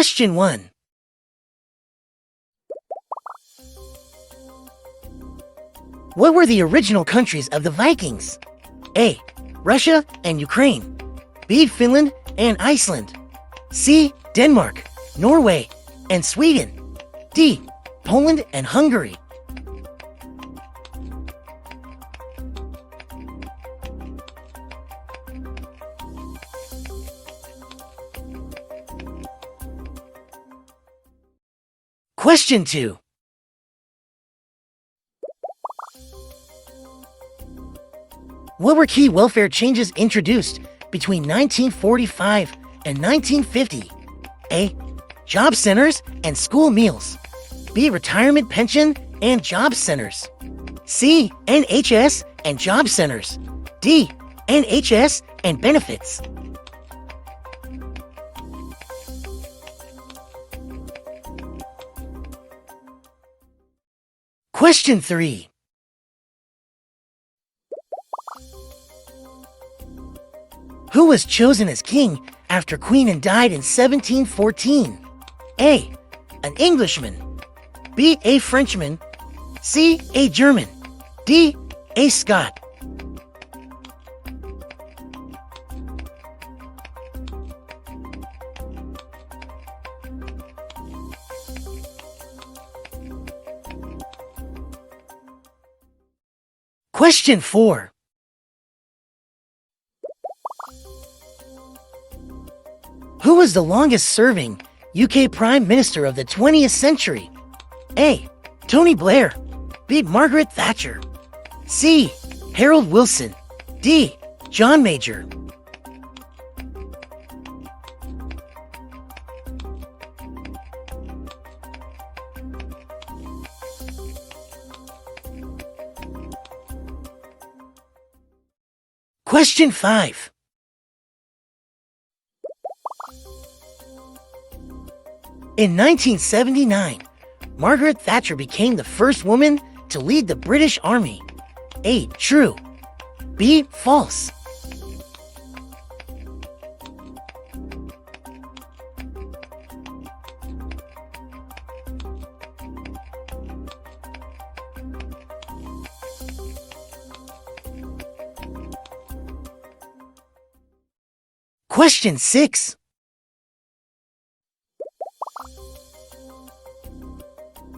Question 1. What were the original countries of the Vikings? A. Russia and Ukraine. B. Finland and Iceland. C. Denmark, Norway, and Sweden. D. Poland and Hungary. Question 2. What were key welfare changes introduced between 1945 and 1950? A. Job centers and school meals. B. Retirement pension and job centers. C. NHS and job centers. D. NHS and benefits. Question 3. Who was chosen as king after Queen Anne died in 1714? A. An Englishman. B. A Frenchman. C. A German. D. A Scot. Question 4. Who was the longest-serving UK Prime Minister of the 20th century? A. Tony Blair. B. Margaret Thatcher. C. Harold Wilson. D. John Major. Question 5. In 1979, Margaret Thatcher became the first woman to lead the British Army. A. True. B. False. Question 6.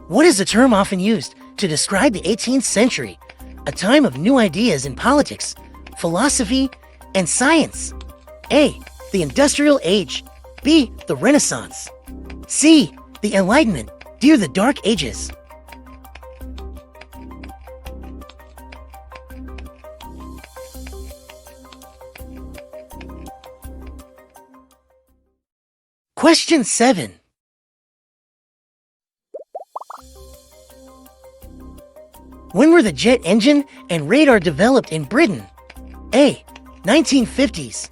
What is the term often used to describe the 18th century, a time of new ideas in politics, philosophy, and science? A. The Industrial Age. B. The Renaissance. C. The Enlightenment. D. The Dark Ages. Question 7. When were the jet engine and radar developed in Britain? A. 1950s.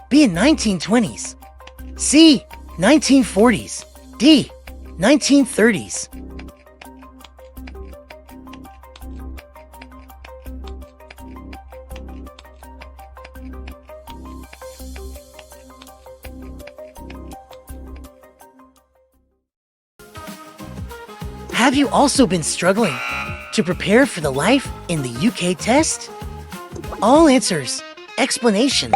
B. 1920s. C. 1940s. D. 1930s. Have you also been struggling to prepare for the life in the UK test? All answers, explanations,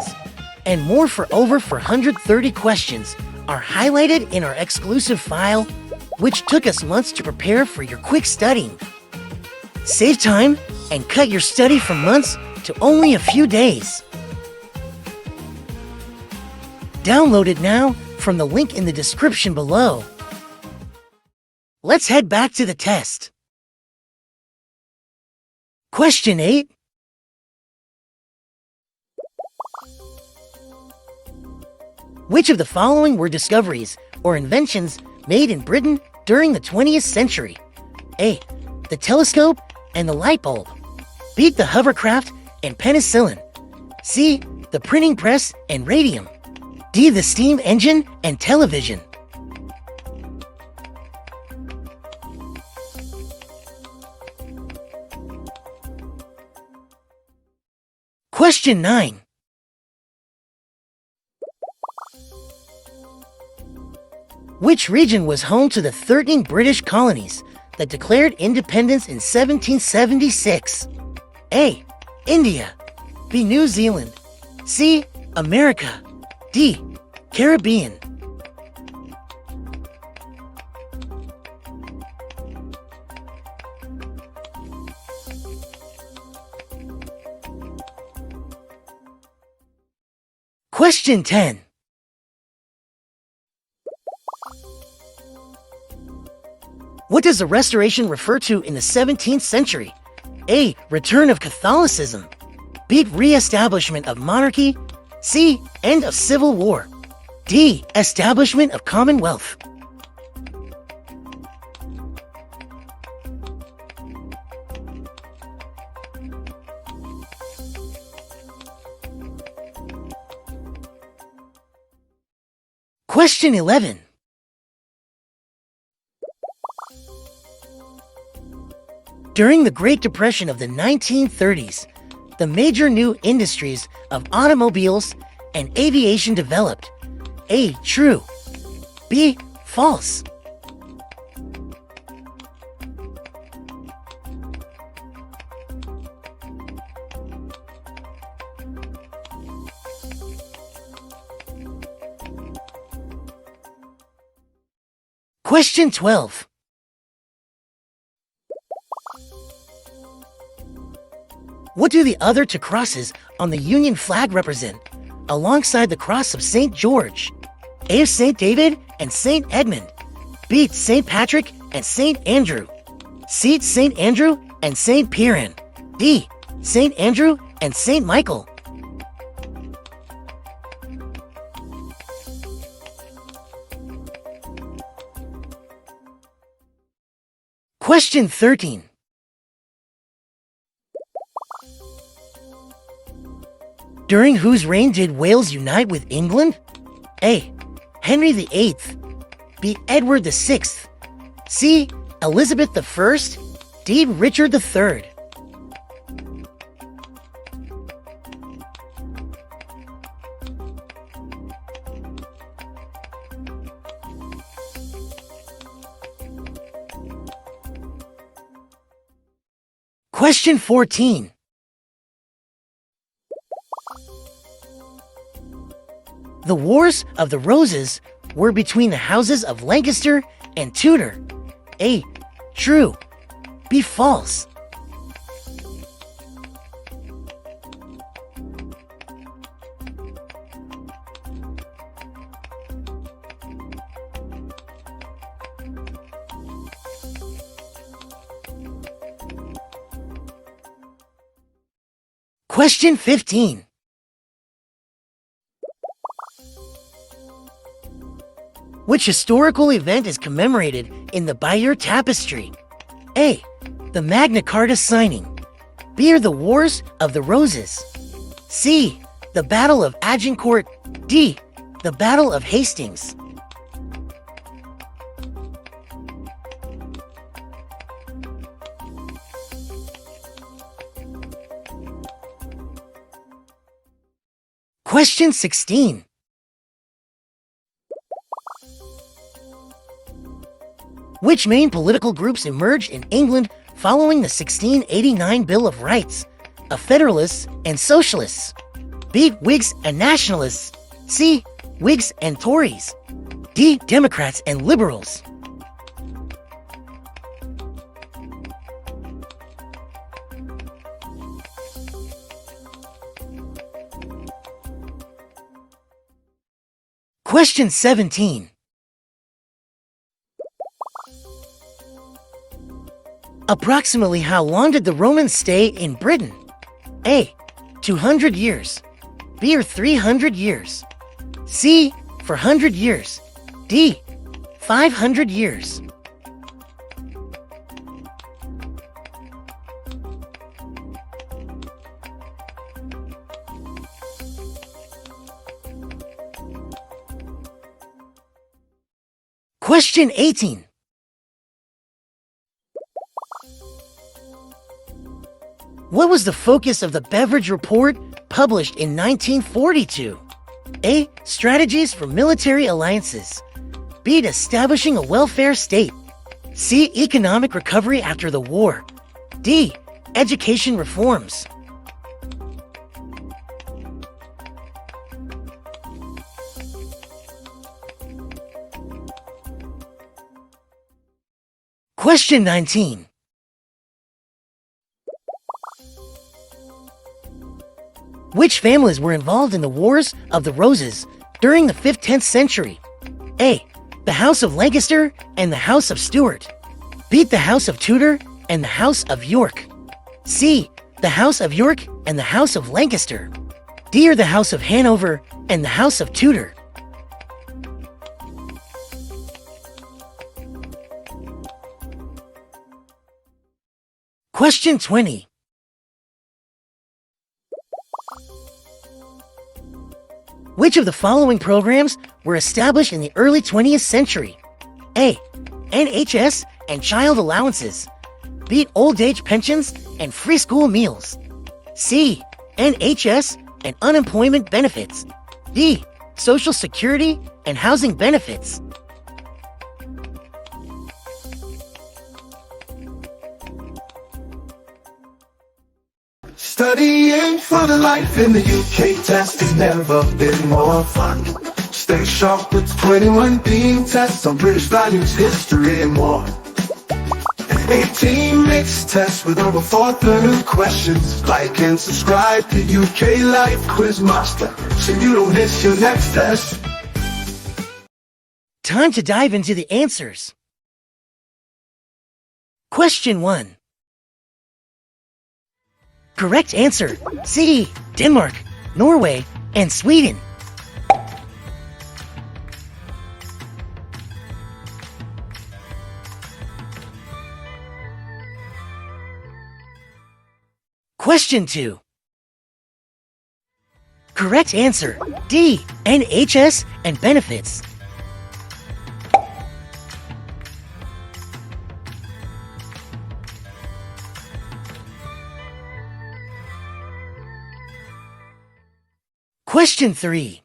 and more for over 430 questions are highlighted in our exclusive file, which took us months to prepare for your quick studying. Save time and cut your study from months to only a few days. Download it now from the link in the description below. Let's head back to the test. Question 8. Which of the following were discoveries or inventions made in Britain during the 20th century? A. The telescope and the light bulb. B. The hovercraft and penicillin. C. The printing press and radium. D. The steam engine and television. Question 9. Which region was home to the 13 British colonies that declared independence in 1776? A. India. B. New Zealand. C. America. D. Caribbean. Question 10. What does the Restoration refer to in the 17th century? A. Return of Catholicism. B. Re-establishment of monarchy. C. End of civil war. D. Establishment of Commonwealth. Question 11. During the Great Depression of the 1930s, the major new industries of automobiles and aviation developed. A. True. B. False. Question 12. What do the other two crosses on the Union flag represent, alongside the cross of St. George? A. St. David and St. Edmund. B. St. Patrick and St. Andrew. C. St. Andrew and St. Piran. D. St. Andrew and St. Michael. Question 13. During whose reign did Wales unite with England? A. Henry VIII. B. Edward VI. C. Elizabeth I. D. Richard III. Question 14. The Wars of the Roses were between the houses of Lancaster and Tudor. A. True. B. False. Question 15. Which historical event is commemorated in the Bayeux Tapestry? A. The Magna Carta signing. B. The Wars of the Roses. C. The Battle of Agincourt. D. The Battle of Hastings. Question 16. Which main political groups emerged in England following the 1689 Bill of Rights? A. Federalists and Socialists. B. Whigs and Nationalists. C. Whigs and Tories. D. Democrats and Liberals. Question 17. Approximately how long did the Romans stay in Britain? A. 200 years. B. Or 300 years. C. 400 years. D. 500 years. Question 18. What was the focus of the Beveridge Report published in 1942? A. Strategies for military alliances. B. Establishing a welfare state. C. Economic recovery after the war. D. Education reforms. Question 19. Which families were involved in the Wars of the Roses during the 5th-10th century? A. The House of Lancaster and the House of Stuart. B. The House of Tudor and the House of York. C. The House of York and the House of Lancaster. D. Or the House of Hanover and the House of Tudor. Question 20. Which of the following programs were established in the early 20th century? A. NHS and child allowances. B. Old age pensions and free school meals. C. NHS and unemployment benefits. D. Social Security and housing benefits. Studying for the life in the UK test has never been more fun. Stay sharp with 21 theme tests on British values, history and more. 18 mixed tests with over 4,000 questions. Like and subscribe to UK Life Quizmaster so you don't miss your next test. Time to dive into the answers. Question 1. Correct answer, C. Denmark, Norway, and Sweden. Question 2. Correct answer, D. NHS and benefits. Question 3.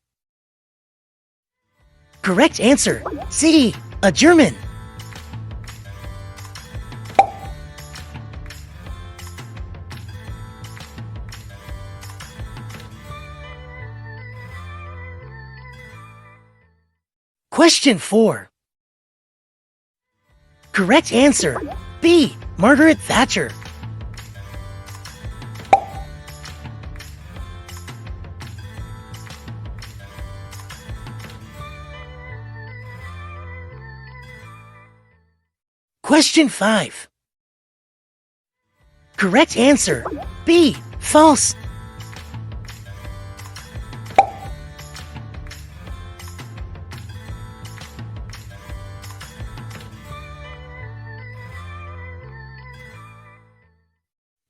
Correct answer, C. A German. Question 4. Correct answer, B. Margaret Thatcher. Question 5. Correct answer, B. False.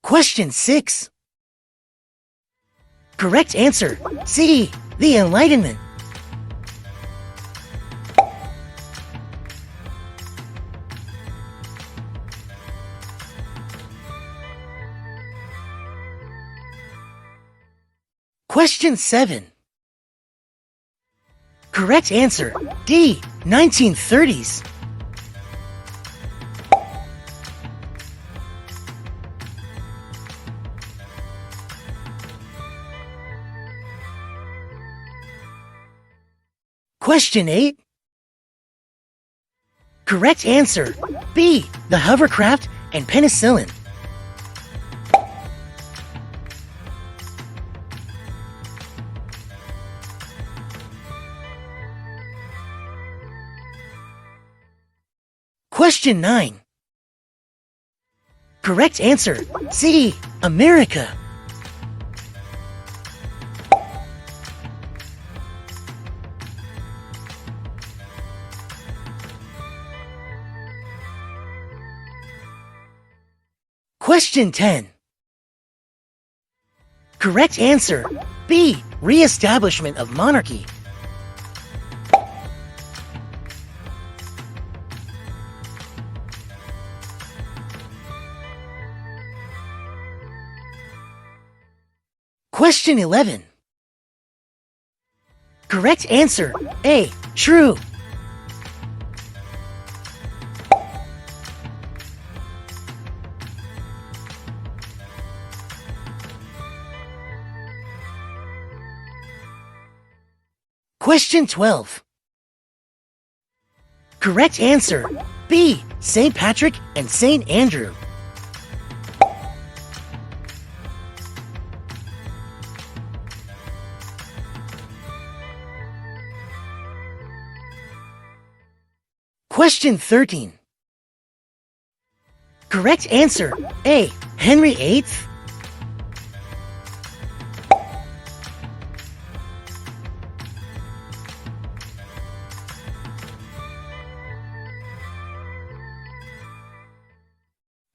Question 6. Correct answer, C. The Enlightenment. Question 7. Correct answer, D. 1930s. Question 8. Correct answer, B. The hovercraft and penicillin. Question 9. Correct answer, C. America. Question 10. Correct answer, B. Re-establishment of monarchy. Question 11. Correct answer, A. True. Question 12. Correct answer, B. St. Patrick and St. Andrew. Question 13. Correct answer, A. Henry VIII.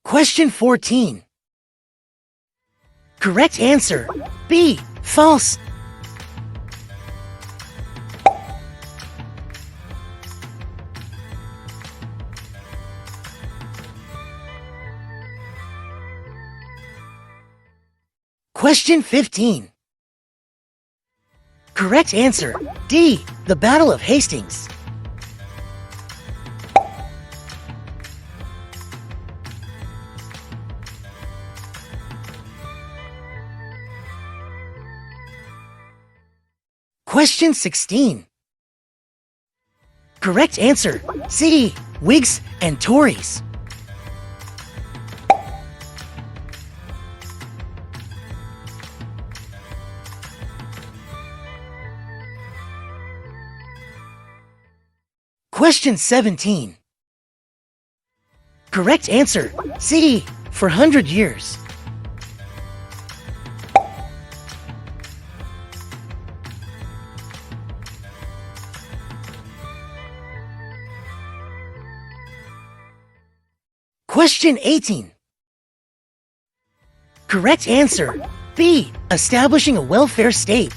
Question 14. Correct answer, B. False. Question 15. Correct answer, D. The Battle of Hastings. Question 16. Correct answer, C. Whigs and Tories. Question 17. Correct answer, C. For 100 years. Question 18. Correct answer, B. Establishing a welfare state.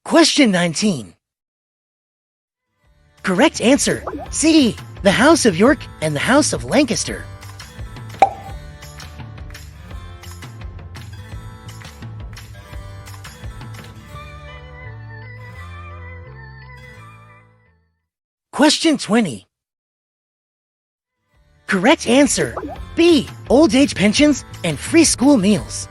Question 19. Correct answer, C. The House of York and the House of Lancaster. Question 20. Correct answer, B. Old age pensions and free school meals.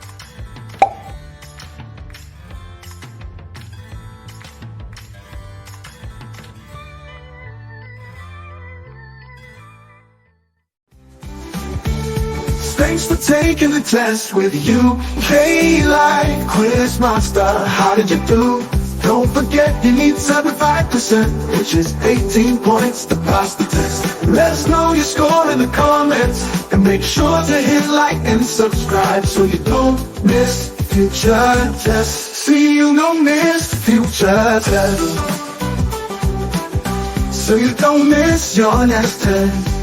Thanks for taking the test with UK Life Quizmaster. How did you do? Don't forget you need 75%, which is 18 points to pass the test. Let us know your score in the comments, and make sure to hit like and subscribe so you don't miss future tests. See, you don't miss future tests, so you don't miss your next test.